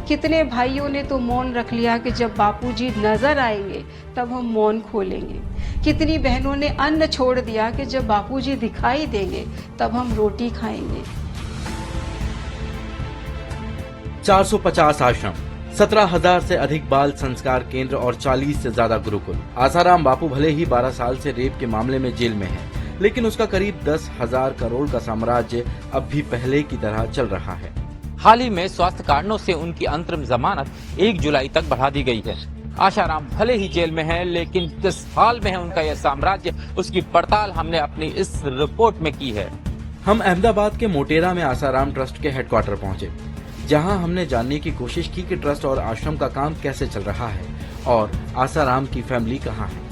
कितने भाइयों ने तो मौन रख लिया कि जब बापूजी नजर आएंगे तब हम मौन खोलेंगे। कितनी बहनों ने अन्न छोड़ दिया कि जब बापूजी दिखाई देंगे तब हम रोटी खाएंगे। 450 आश्रम, 17,000 से अधिक बाल संस्कार केंद्र और 40 से ज्यादा गुरुकुल। आसाराम बापू भले ही 12 साल से रेप के मामले में जेल में है, लेकिन उसका करीब 10,000 करोड़ का साम्राज्य अब भी पहले की तरह चल रहा है। हाल ही में स्वास्थ्य कारणों से उनकी अंतरिम जमानत 1 जुलाई तक बढ़ा दी गई है। आसाराम भले ही जेल में है, लेकिन किस हाल में है उनका यह साम्राज्य, उसकी पड़ताल हमने अपनी इस रिपोर्ट में की है। हम अहमदाबाद के मोटेरा में आसाराम ट्रस्ट के हेडक्वार्टर पहुंचे, जहां हमने जानने की कोशिश की कि ट्रस्ट और आश्रम का काम कैसे चल रहा है और आसाराम की फैमिली कहाँ है।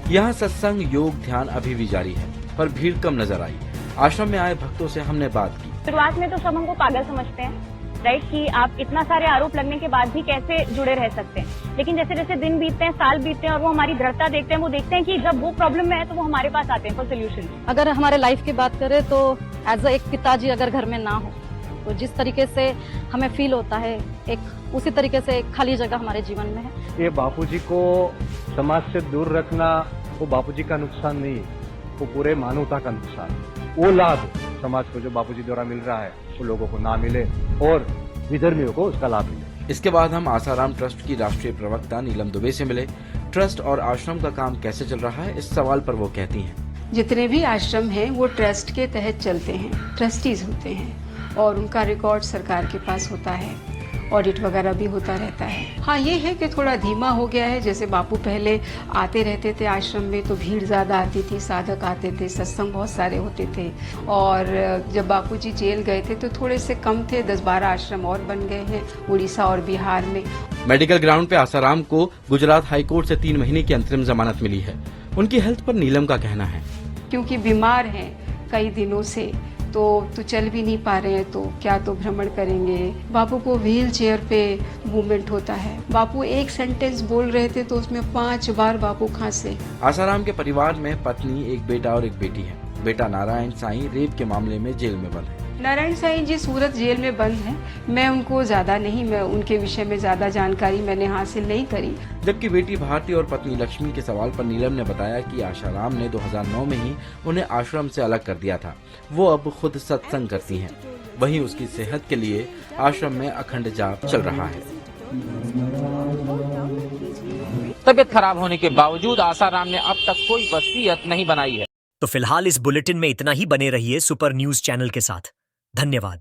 यहाँ सत्संग, योग, ध्यान अभी भी जारी है, पर भीड़ कम नजर आई। आश्रम में आए भक्तों से हमने बात की। शुरुआत में तो सब हमको पागल समझते हैं, राइट, कि आप इतना सारे आरोप लगने के बाद भी कैसे जुड़े रह सकते हैं। लेकिन जैसे जैसे दिन बीतते हैं, साल बीतते हैं और वो हमारी दृढ़ता देखते हैं, वो देखते हैं कि जब वो प्रॉब्लम में है तो वो हमारे पास आते हैं फॉर सोल्यूशन। अगर हमारे लाइफ की बात करें तो एज एक पिताजी अगर घर में ना हो तो जिस तरीके से हमें फील होता है, एक उसी तरीके से एक खाली जगह हमारे जीवन में है। ये बापूजी को समाज से दूर रखना वो बापूजी का नुकसान नहीं, वो पूरे मानवता का नुकसान। वो लाभ समाज को जो बापूजी द्वारा मिल रहा है वो लोगों को ना मिले और विधर्मियों को उसका लाभ मिले। इसके बाद हम आसाराम ट्रस्ट की राष्ट्रीय प्रवक्ता नीलम दुबे से मिले। ट्रस्ट और आश्रम का काम कैसे चल रहा है, इस सवाल पर वो कहती हैं। जितने भी आश्रम हैं वो ट्रस्ट के तहत चलते हैं, ट्रस्टीज होते हैं और उनका रिकॉर्ड सरकार के पास होता है, ऑडिट वगैरह भी होता रहता है। हाँ, ये है कि थोड़ा धीमा हो गया है। जैसे बापू पहले आते रहते थे आश्रम में तो भीड़ ज़्यादा आती थी, साधक आते थे, सत्संग बहुत सारे होते थे। और जब बापूजी जेल गए थे तो थोड़े से कम थे, 10-12 आश्रम और बन गए हैं उड़ीसा और बिहार में। मेडिकल ग्राउंड पे आसाराम को गुजरात हाईकोर्ट से 3 महीने की अंतरिम जमानत मिली है। उनकी हेल्थ पर नीलम का कहना है, क्योंकि बीमार हैं कई दिनों से तो चल भी नहीं पा रहे हैं, तो क्या तो भ्रमण करेंगे। बापू को व्हील चेयर पे मूवमेंट होता है। बापू एक सेंटेंस बोल रहे थे तो उसमें 5 बार बापू खांसे। आसाराम के परिवार में पत्नी, एक बेटा और एक बेटी है। बेटा नारायण साईं रेप के मामले में जेल में बंद है। नारायण साईं जी सूरत जेल में बंद हैं। मैं उनके विषय में ज्यादा जानकारी मैंने हासिल नहीं करी। जबकि बेटी भारती और पत्नी लक्ष्मी के सवाल पर नीलम ने बताया कि आसाराम ने 2009 में ही उन्हें आश्रम से अलग कर दिया था। वो अब खुद सत्संग करती हैं। वहीं उसकी सेहत के लिए आश्रम में अखंड जाप चल रहा है। तबियत खराब होने के बावजूद आसाराम ने अब तक कोई वसीयत नहीं बनाई है। तो फिलहाल इस बुलेटिन में इतना ही। बने रहिए सुपर न्यूज चैनल के साथ। धन्यवाद।